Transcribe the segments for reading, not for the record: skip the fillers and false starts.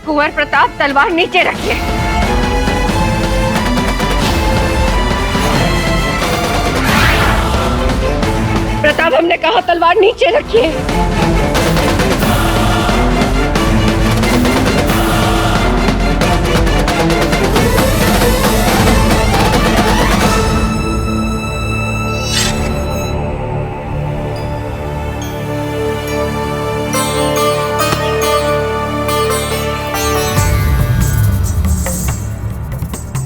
कुंवर प्रताप, तलवार नीचे रखिए। प्रताप, हमने कहा तलवार नीचे रखिए।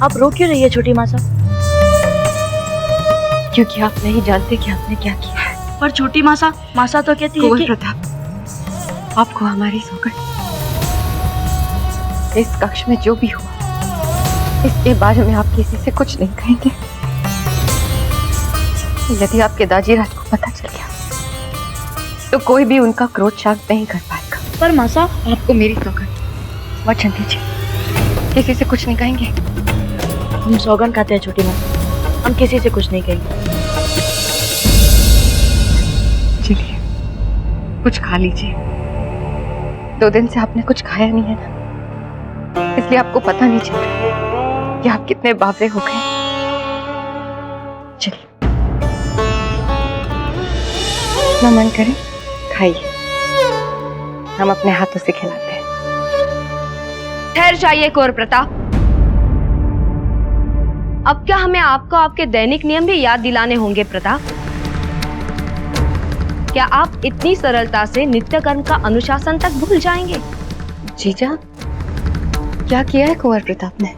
आप रो क्यों रही है छोटी मासा? क्योंकि आप नहीं जानते कि आपने क्या किया है। पर छोटी मासा तो कहती है कि प्रताप, आपको हमारी सौगंध, इस कक्ष में जो भी हुआ इसके बारे में आप किसी से कुछ नहीं कहेंगे। यदि आपके दाजीराज को पता चल गया तो कोई भी उनका क्रोध शांत नहीं कर पाएगा। पर मासा, आपको मेरी सौगंध, वचन दीजिए, किसी से कुछ नहीं कहेंगे। हम सौगंध खाते हैं छोटी मासा, हम किसी से कुछ नहीं कहेंगे। चलिए, कुछ खा लीजिए। 2 दिन से आपने कुछ खाया नहीं है ना, इसलिए आपको पता नहीं चल रहा कि आप कितने बावरे हो गए। चलिए, ना मन करे खाइए, हम अपने हाथों से खिलाते हैं। ठहर जाइए कुंवर प्रताप। अब क्या हमें आपको आपके दैनिक नियम भी याद दिलाने होंगे प्रताप? क्या आप इतनी सरलता से नित्य कर्म का अनुशासन तक भूल जाएंगे? जीजा, क्या किया है कुंवर प्रताप ने?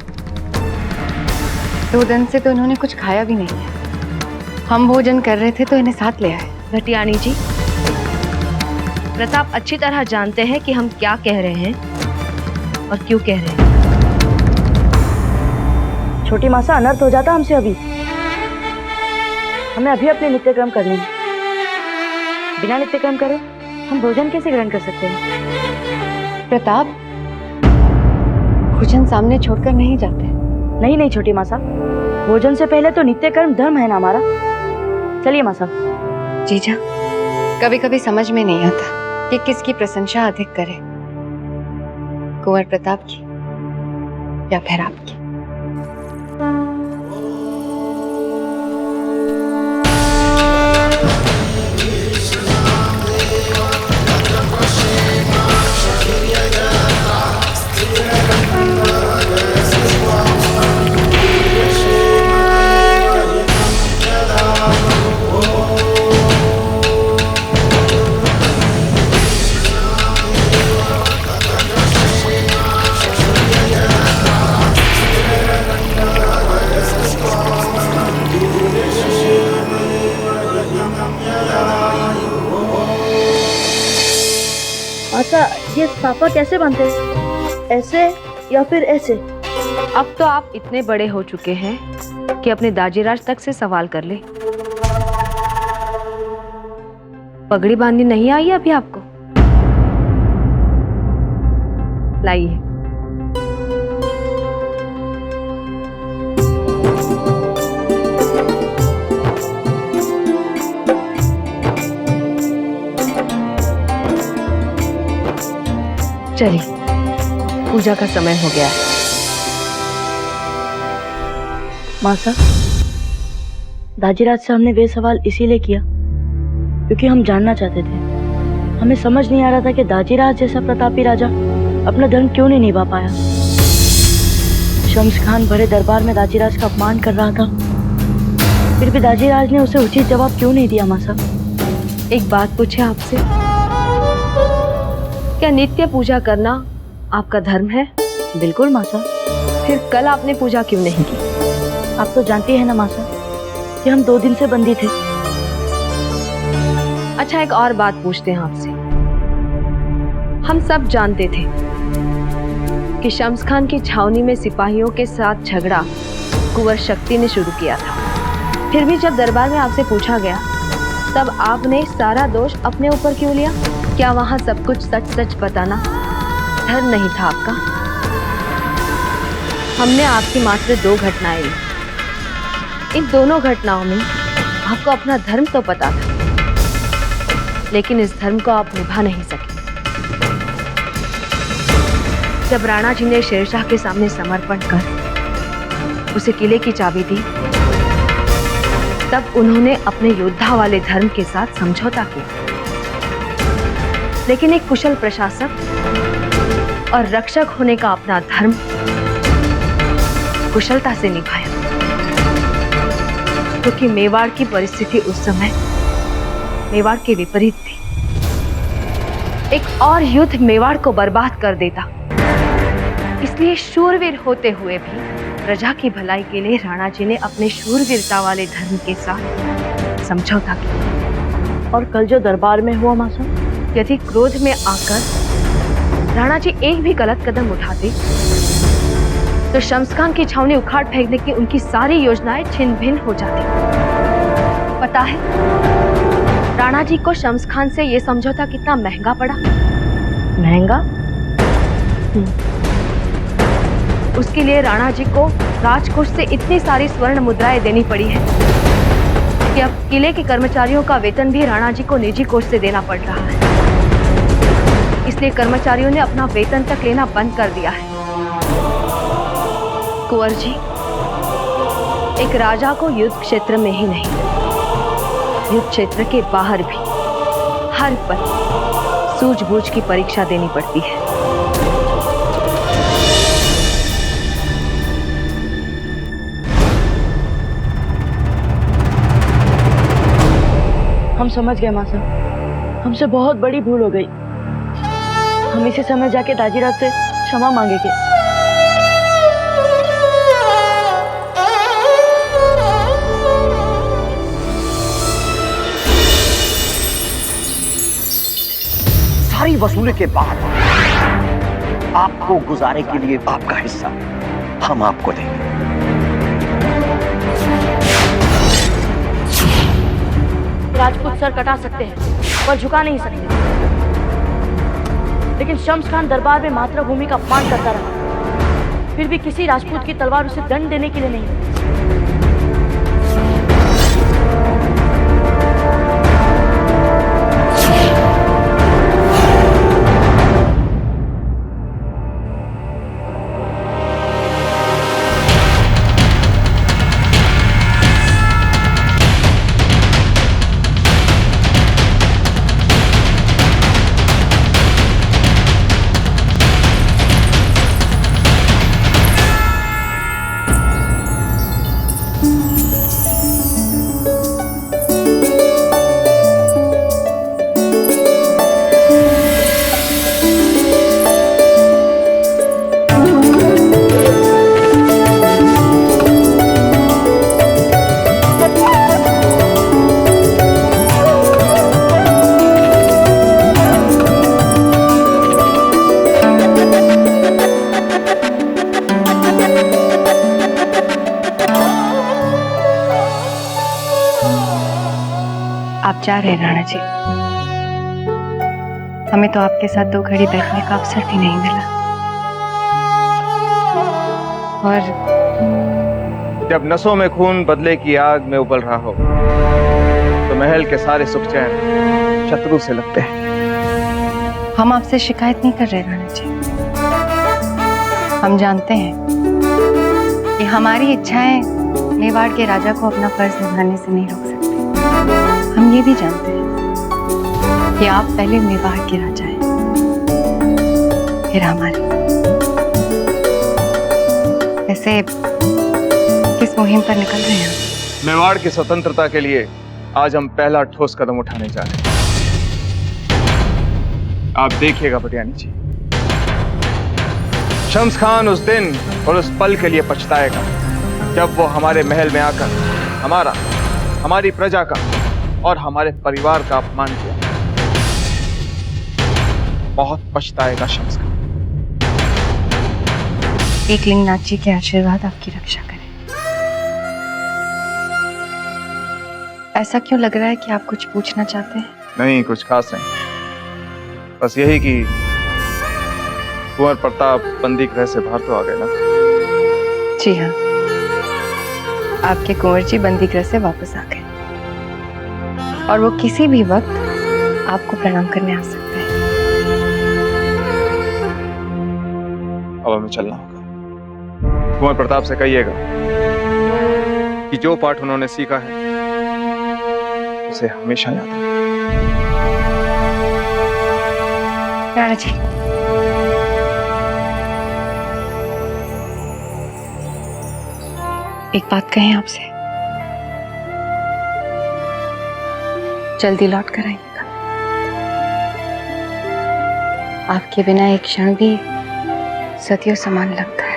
2 दिन से तो इन्होंने कुछ खाया भी नहीं है। हम भोजन कर रहे थे तो इन्हें साथ ले आए। घटियानी जी, प्रताप अच्छी तरह जानते हैं कि हम क्या कह रहे हैं और क्यों कह रहे हैं। छोटी मासा, अनर्थ हो जाता हमसे अभी। हमें अभी अपने नित्यक्रम करने हैं। बिना नित्यक्रम करे हम भोजन कैसे ग्रहण कर सकते हैं? प्रताप, भोजन सामने छोड़कर नहीं जाते। नहीं छोटी मासा, भोजन से पहले तो नित्यकर्म धर्म है ना हमारा। चलिए मासा। जीजा, कभी कभी समझ में नहीं आता कि किसकी प्रशंसा अधिक करे, कुंवर प्रताप की या फिर आपकी। मासा, ये साफा कैसे बनते हैं? ऐसे या फिर ऐसे? अब तो आप इतने बड़े हो चुके हैं कि अपने दाजीराज तक से सवाल कर ले। पगड़ी बांधनी नहीं आई अभी आपको? लाइए। चलिए, पूजा का समय हो गया है। मासा, दाजीराज से हमने वे सवाल इसीलिए किया क्योंकि हम जानना चाहते थे। हमें समझ नहीं आ रहा था कि दाजीराज जैसा प्रतापी राजा अपना धर्म क्यों नहीं निभा पाया। शम्स खान बड़े दरबार में दाजीराज का अपमान कर रहा था, फिर भी दाजीराज ने उसे उचित जवाब क्यों नहीं दिया? मासा, एक बात पूछे आपसे, क्या नित्य पूजा करना आपका धर्म है? बिल्कुल मासा। फिर कल आपने पूजा क्यों नहीं की? आप तो जानती है ना मासा कि हम 2 दिन से बंदी थे। अच्छा, एक और बात पूछते हैं आपसे। हम सब जानते थे कि शम्स खान की छावनी में सिपाहियों के साथ झगड़ा कुंवर शक्ति ने शुरू किया था। फिर भी जब दरबार में आपसे पूछा गया तब आपने सारा दोष अपने ऊपर क्यों लिया? क्या वहां सब कुछ सच सच बताना धर्म नहीं था आपका? हमने आपकी मात्र 2 घटनाएं ली। इन दोनों घटनाओं में आपको अपना धर्म तो पता था, लेकिन इस धर्म को आप निभा नहीं सके। जब राणा जी ने शेरशाह के सामने समर्पण कर उसे किले की चाबी दी, तब उन्होंने अपने योद्धा वाले धर्म के साथ समझौता किया। लेकिन एक कुशल प्रशासक और रक्षक होने का अपना धर्म कुशलता से निभाया, क्योंकि मेवाड़ की परिस्थिति उस समय मेवाड़ के विपरीत थी। एक और युद्ध मेवाड़ को बर्बाद कर देता, इसलिए शूरवीर होते हुए भी प्रजा की भलाई के लिए राणा जी ने अपने शूरवीरता वाले धर्म के साथ समझौता किया। और कल जो दरबार में हुआ मासा, यदि क्रोध में आकर राणा जी एक भी गलत कदम उठाते तो शम्स खान की छावनी उखाड़ फेंकने की उनकी सारी योजनाएं छिन्न भिन्न हो जाती। पता है राणा जी को शम्स खान से यह समझौता कितना महंगा पड़ा? महंगा? उसके लिए राणा जी को राजकोष से इतनी सारी स्वर्ण मुद्राएं देनी पड़ी है कि अब किले के कर्मचारियों का वेतन भी राणा जी को निजी कोष से देना पड़ रहा है। इसलिए कर्मचारियों ने अपना वेतन तक लेना बंद कर दिया है। कुंवर जी, एक राजा को युद्ध क्षेत्र में ही नहीं, युद्ध क्षेत्र के बाहर भी हर पल सूझबूझ की परीक्षा देनी पड़ती है। हम समझ गए मासा, हमसे बहुत बड़ी भूल हो गई। हम इसी समय जाके दाजीराज से क्षमा मांगेंगे। सारी वसूली के बाद आपको गुजारे के लिए आपका हिस्सा हम आपको देंगे। राजपूत सर कटा सकते हैं पर झुका नहीं सकते, लेकिन शम्स खान दरबार में मातृभूमि का अपमान करता रहा, फिर भी किसी राजपूत की तलवार उसे दंड देने के लिए नहीं। आप जा रहे हैं राणा जी, हमें तो आपके साथ 2 घड़ी बैठने का अवसर भी नहीं मिला। और जब नसों में खून बदले की आग में उबल रहा हो तो महल के सारे सुख चैन शत्रु से लगते हैं। हम आपसे शिकायत नहीं कर रहे राणा जी, हम जानते हैं कि हमारी इच्छाएं मेवाड़ के राजा को अपना फर्ज निभाने से नहीं रोक सकती। हम ये भी जानते हैं कि आप पहले मेवाड़ के राजा हैं, फिर हमारे। वैसे किस मुहिम पर निकल रहे हैं? मेवाड़ की स्वतंत्रता के लिए आज हम पहला ठोस कदम उठाने जा रहे हैं। आप देखिएगा पटियानी जी, शम्स खान उस दिन और उस पल के लिए पछताएगा जब वो हमारे महल में आकर हमारा, हमारी प्रजा का और हमारे परिवार का अपमान किया। बहुत पछताएगा शम्स खान। एकलिंगनाथ जी के आशीर्वाद आपकी रक्षा करें। ऐसा क्यों लग रहा है कि आप कुछ पूछना चाहते हैं? नहीं, कुछ खास नहीं, बस यही कि कुंवर प्रताप बंदी गृह से बाहर तो आ गए ना? जी हाँ, आपके कुंवर जी बंदी गृह से वापस आ गए और वो किसी भी वक्त आपको प्रणाम करने आ सकते हैं। अब हमें चलना होगा। कुंवर प्रताप से कहिएगा कि जो पाठ उन्होंने सीखा है उसे हमेशा याद रखें। राणा जी, एक बात कहें आपसे, जल्दी लौट कर आइएगा। आपके बिना एक क्षण भी सदियों समान लगता है।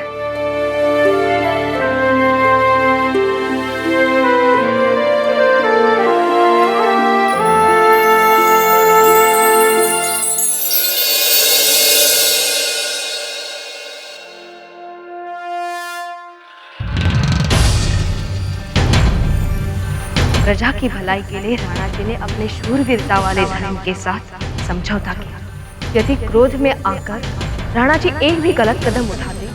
प्रजा की भलाई के लिए राणा जी ने अपने शूरवीरता वाले धर्म के साथ समझौता किया। यदि क्रोध में आकर राणा जी एक भी गलत कदम उठाते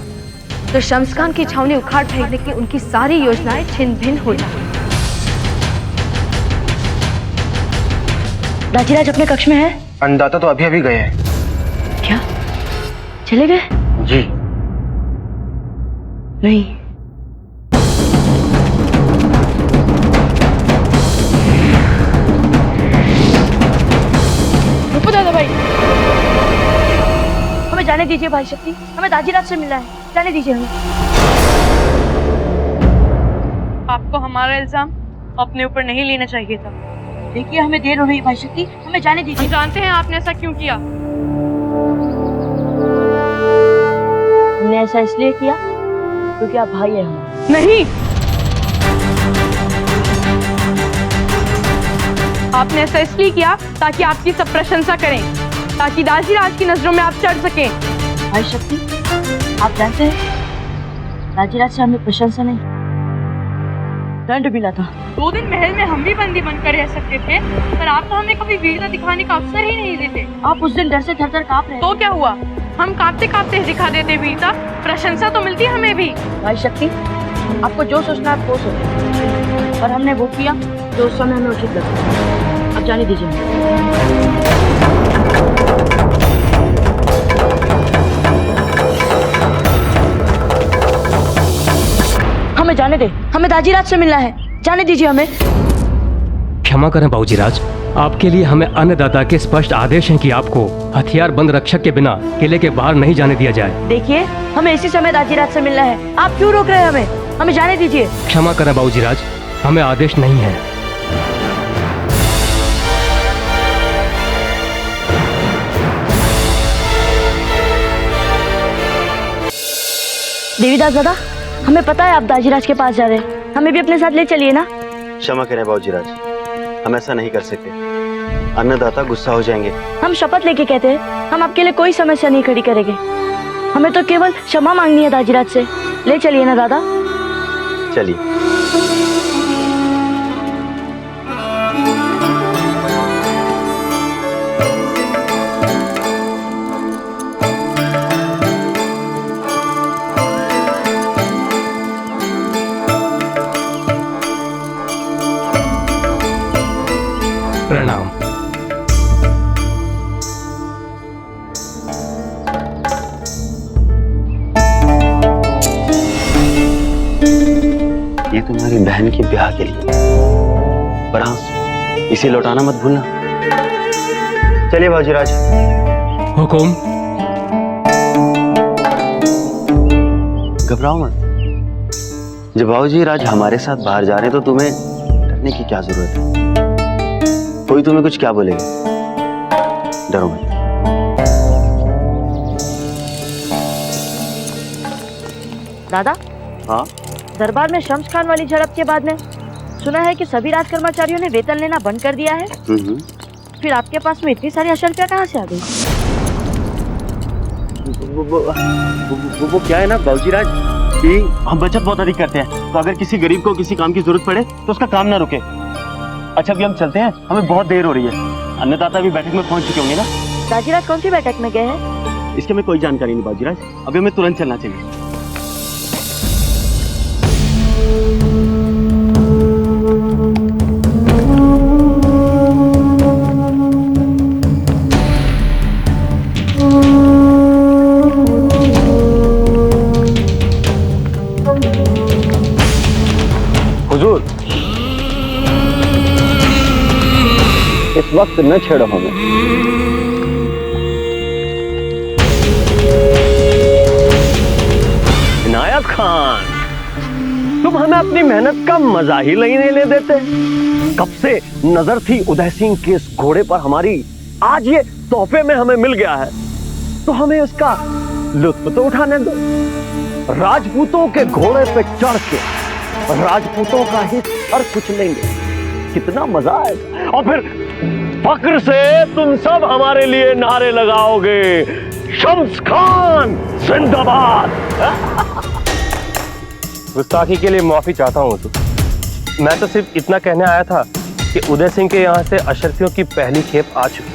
तो शम्सखान की छावनी उखाड़ फेंकने की उनकी सारी योजनाएं छिन्न भिन्न हो जाती। दाजीराज अपने कक्ष में है? अन्नदाता तो अभी अभी गए हैं। क्या चले गए? जी नहीं, रुको दादा भाई, हमें जाने दीजिए। भाई शक्ति, हमें दाजीराज से मिलना है, जाने दीजिए हमें। आपको हमारा इल्जाम अपने ऊपर नहीं लेना चाहिए था। देखिए हमें देर हो रही है भाई शक्ति, हमें जाने दीजिए। हम जानते हैं आपने ऐसा क्यों किया। हमने ऐसा इसलिए किया क्योंकि आप भाई हैं हमारे। नहीं, आपने ऐसा इसलिए किया ताकि आपकी सब प्रशंसा करें, ताकि दाजीराज की नजरों में आप चढ़ सकें। भाई शक्ति, आप जानते हैं दाजीराज से हमें प्रशंसा नहीं, दंड मिला था। 2 दिन महल में हम भी बंदी बनकर रह सकते थे, पर आप तो हमें कभी वीरता दिखाने का अवसर ही नहीं देते। आप उस दिन डर से थर-थर कांप रहे। तो क्या हुआ, हम कांपते कांपते दिखा देते वीरता, प्रशंसा तो मिलती हमें भी। भाई शक्ति, आपको जो सोचना है आप वो सोचो, पर हमने वो किया जो उस समय हमें उचित लगा। अब जाने दीजिए। हमें जाने दे, हमें दाजीराज से मिलना है, जाने दीजिए हमें। क्षमा करें बाबूजीराज, आपके लिए हमें अन्नदाता के स्पष्ट आदेश हैं कि आपको हथियार बंद रक्षक के बिना किले के बाहर नहीं जाने दिया जाए। देखिए हमें इसी समय दाजीराज से मिलना है, आप क्यों रोक रहे हैं हमें? हमें जाने दीजिए। क्षमा करें बाबूजीराज, हमें आदेश नहीं है। देवीदास दादा, हमें पता है आप दाजीराज के पास जा रहे हैं, हमें भी अपने साथ ले चलिए ना। क्षमा करें बाबूजीराज, हम ऐसा नहीं कर सकते, अन्नदाता गुस्सा हो जाएंगे। हम शपथ लेके कहते हैं, हम आपके लिए कोई समस्या नहीं खड़ी करेंगे। हमें तो केवल क्षमा मांगनी है दाजीराज से। ले चलिए ना दादा। चलिए। प्रणाम। ये तुम्हारी बहन के ब्याह के लिए, पर हाँ, इसे लौटाना मत भूलना। चलिए बाबूजीराज। हुकुम। घबराओ मत, जब बाबूजीराज हमारे साथ बाहर जा रहे हैं तो तुम्हें डरने की क्या जरूरत है। कोई तुम्हें कुछ क्या बोलेगा, डरो मत। दादा, हाँ, दरबार में शम्सखान वाली झड़प के बाद में सुना है कि सभी राजकर्मचारियों ने वेतन लेना बंद कर दिया है। फिर आपके पास में इतनी सारी अशल कहाँ से आ गई? वो क्या है ना बाबूजीराज कि हम बचत बहुत अधिक करते हैं, तो अगर किसी गरीब को किसी काम की जरूरत पड़े तो उसका काम ना रुके। अच्छा अभी हम चलते हैं, हमें बहुत देर हो रही है। अन्नदाता भी बैठक में पहुंच चुके होंगे ना? दाजीराज कौन सी बैठक में गए हैं? इसके हमें कोई जानकारी नहीं बाबूजीराज, अभी हमें तुरंत चलना चाहिए। वक्त न छेड़ो हमें। इनायत खान, तुम हमें अपनी मेहनत का मजा ही नहीं लेने देते। कब से नजर थी उदय सिंह के इस घोड़े पर हमारी, आज ये तोहफे में हमें मिल गया है तो हमें इसका लुत्फ तो उठाने दो। राजपूतों के घोड़े पे चढ़ के राजपूतों का ही सर कुछ लेंगे, कितना मजा आएगा। और फिर फक्र से तुम सब हमारे लिए नारे लगाओगे, शम्स खान जिंदाबाद। गुस्ताखी के लिए माफी चाहता हूँ। तो मैं तो सिर्फ इतना कहने आया था कि उदय सिंह के यहाँ से अशर्फियों की पहली खेप आ चुकी।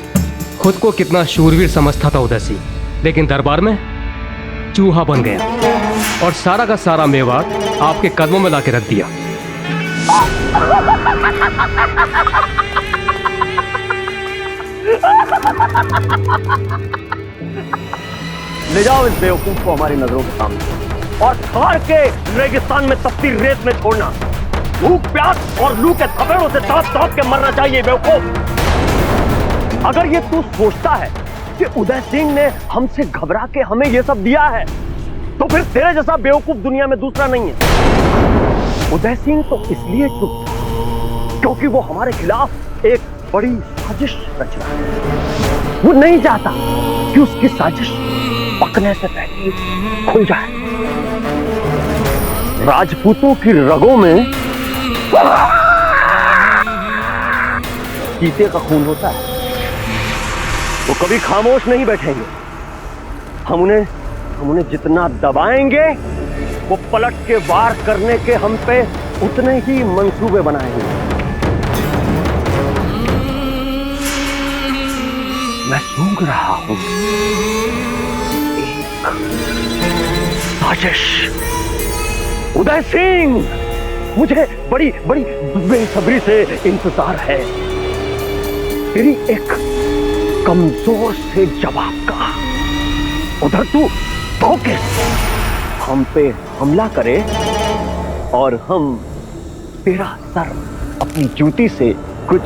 खुद को कितना शूरवीर समझता था उदय सिंह, लेकिन दरबार में चूहा बन गया और सारा का सारा मेवाड़ आपके कदमों में लाके रख दिया। ले जाओ इस बेवकूफ को हमारी नजरों के सामने और थार के रेगिस्तान में तपती रेत में छोड़ना। भूख प्यास और लू के थपेड़ों से तड़प तड़प के मरना चाहिए बेवकूफ। अगर ये तू सोचता है कि उदय सिंह ने हमसे घबरा के हमें ये सब दिया है तो फिर तेरे जैसा बेवकूफ दुनिया में दूसरा नहीं है। उदय सिंह तो इसलिए चुप था क्योंकि वो हमारे खिलाफ एक बड़ी साजिश रच रहा है। वो नहीं चाहता कि उसकी साजिश पकने से पहले खुल जाए। राजपूतों की रगों में चीते का खून होता है, वो कभी खामोश नहीं बैठेंगे। हम उन्हें जितना दबाएंगे वो पलट के वार करने के हम पे उतने ही मंसूबे बनाएंगे। मैं सूंघ रहा हूं साजिश। उदय सिंह, मुझे बड़ी बड़ी बेसब्री से इंतजार है तेरी एक कमजोर से जवाब का। उधर तू धोखे हम पे हमला करे और हम तेरा सर अपनी जूती से कुछ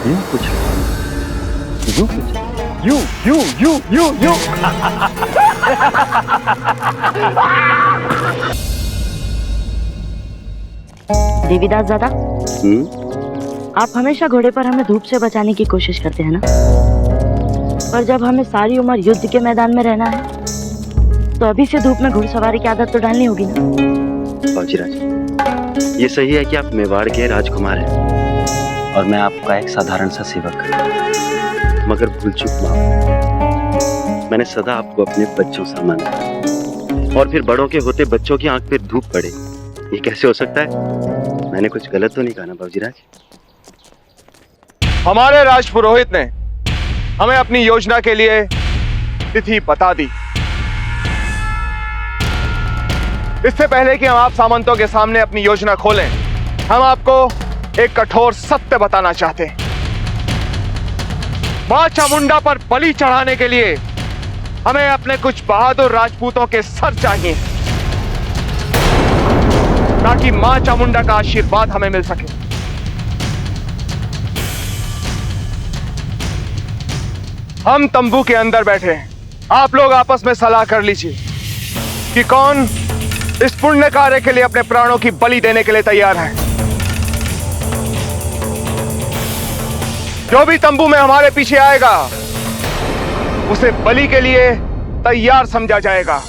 यूं कुछ you you you you you. Devidas दादा, आप हमेशा घोड़े पर हमें धूप से बचाने की कोशिश करते हैं ना, पर जब हमें सारी उम्र युद्ध के मैदान में रहना है तो अभी से धूप में घुड़सवारी की आदत तो डालनी होगी ना। बाबूजी, ये सही है कि आप मेवाड़ के राजकुमार हैं और मैं आपका एक साधारण सा सेवक, मगर भूल चूक माफ। मैंने सदा आपको अपने बच्चों सा माना और फिर बड़ों के होते बच्चों की आंख पे धूप पड़े, ये कैसे हो सकता है? मैंने कुछ गलत तो नहीं कहा ना बाबूजीराज? हमारे राजपुरोहित ने हमें अपनी योजना के लिए तिथि बता दी। इससे पहले कि हम आप सामंतों के सामने अपनी योजना खोलें, हम आपको एक कठोर सत्य बताना चाहते हैं। मां चामुंडा पर बलि चढ़ाने के लिए हमें अपने कुछ बहादुर राजपूतों के सर चाहिए ताकि मां चामुंडा का आशीर्वाद हमें मिल सके। हम तंबू के अंदर बैठे हैं, आप लोग आपस में सलाह कर लीजिए कि कौन इस पुण्य कार्य के लिए अपने प्राणों की बलि देने के लिए तैयार है। जो भी तंबू में हमारे पीछे आएगा उसे बलि के लिए तैयार समझा जाएगा।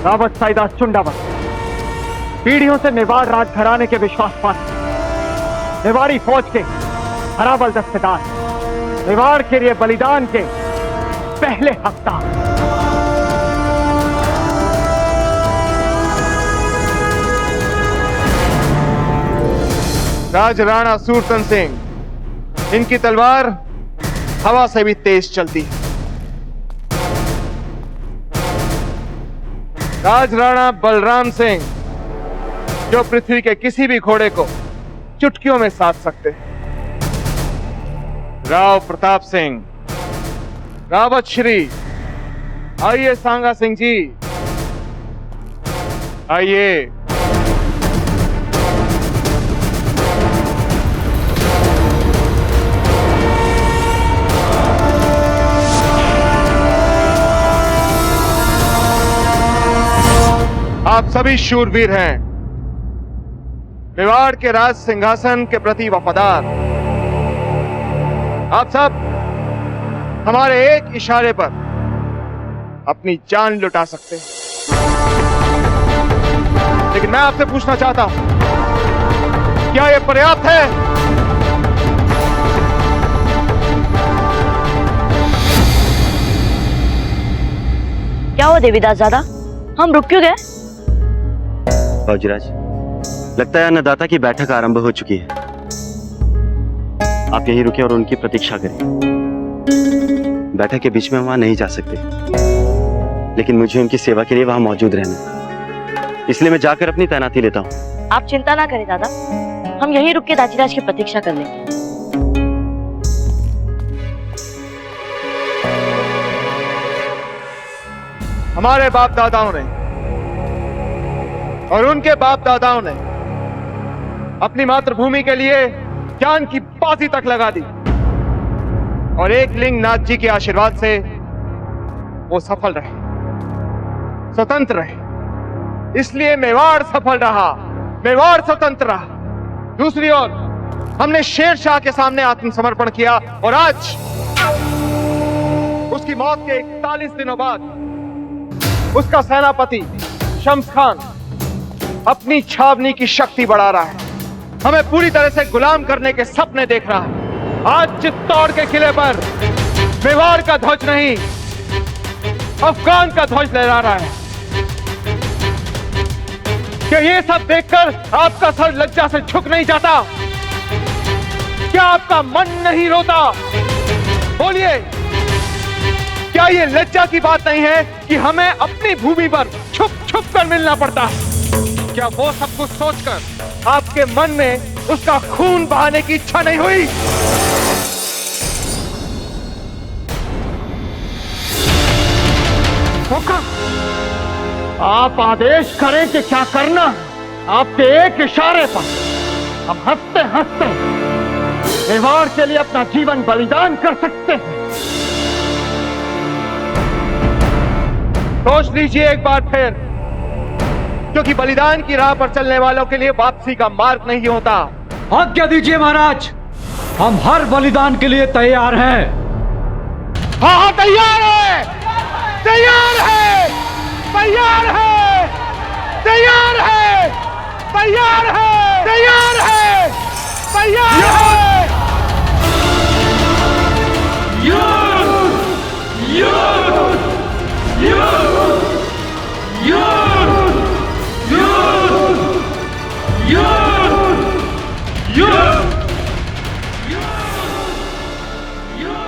रावत साइदास चुंडावत पीढ़ियों से मेवाड़ राजघराने के विश्वास पात्र, मेवाड़ी फौज के हराबल दस्तेदार, मेवाड़ के लिए बलिदान के पहले हकदार। राजराणा सूरतन सिंह, इनकी तलवार हवा से भी तेज चलती है। राजराणा बलराम सिंह, जो पृथ्वी के किसी भी घोड़े को चुटकियों में साध सकते हैं। राव प्रताप सिंह, रावत श्री, आइए सांगा सिंह जी, आइए। आप सभी शूरवीर हैं, मेवाड़ के राज सिंहासन के प्रति वफादार। आप सब हमारे एक इशारे पर अपनी जान लुटा सकते हैं। लेकिन मैं आपसे पूछना चाहता हूं, क्या यह पर्याप्त है? क्या हुआ देवीदास दादा, हम रुक क्यों गए? बाबूजीराज, लगता है अन्नदाता की बैठक आरंभ हो चुकी है। आप यहीं रुके और उनकी प्रतीक्षा करें। बैठक के बीच में वहां नहीं जा सकते, लेकिन मुझे उनकी सेवा के लिए वहां मौजूद रहना, इसलिए मैं जाकर अपनी तैनाती लेता हूँ। आप चिंता ना करें दादा, हम यहीं रुक के दाजीराज की प्रतीक्षा कर लेंगे। हमारे बाप दादाओं ने और उनके बाप दादाओं ने अपनी मातृभूमि के लिए जान की बाजी तक लगा दी, और एक लिंग नाथ जी के आशीर्वाद से वो सफल रहे, स्वतंत्र रहे। इसलिए मेवाड़ सफल रहा, मेवाड़ स्वतंत्र रहा। दूसरी ओर हमने शेर शाह के सामने आत्मसमर्पण किया, और आज उसकी मौत के 41 दिनों बाद उसका सेनापति शम्स खान अपनी छावनी की शक्ति बढ़ा रहा है, हमें पूरी तरह से गुलाम करने के सपने देख रहा है। आज चित्तौड़ के किले पर मेवाड़ का ध्वज नहीं, अफगान का ध्वज लहरा रहा है। क्या ये सब देखकर आपका सर लज्जा से झुक नहीं जाता? क्या आपका मन नहीं रोता? बोलिए, क्या ये लज्जा की बात नहीं है कि हमें अपनी भूमि पर छुप छुप कर मिलना पड़ता है? क्या वो सब कुछ सोचकर आपके मन में उसका खून बहाने की इच्छा नहीं हुई? आप आदेश करें कि क्या करना, आपके एक इशारे पर हम हंसते हंसते मेवाड़ के लिए अपना जीवन बलिदान कर सकते हैं। सोच लीजिए एक बार फिर, क्योंकि बलिदान की राह पर चलने वालों के लिए वापसी का मार्ग नहीं होता। आज्ञा दीजिए महाराज, हम हर बलिदान के लिए तैयार हैं। हाँ, तैयार है, तैयार है, तैयार है, तैयार है, तैयार है, तैयार है, तैयार है।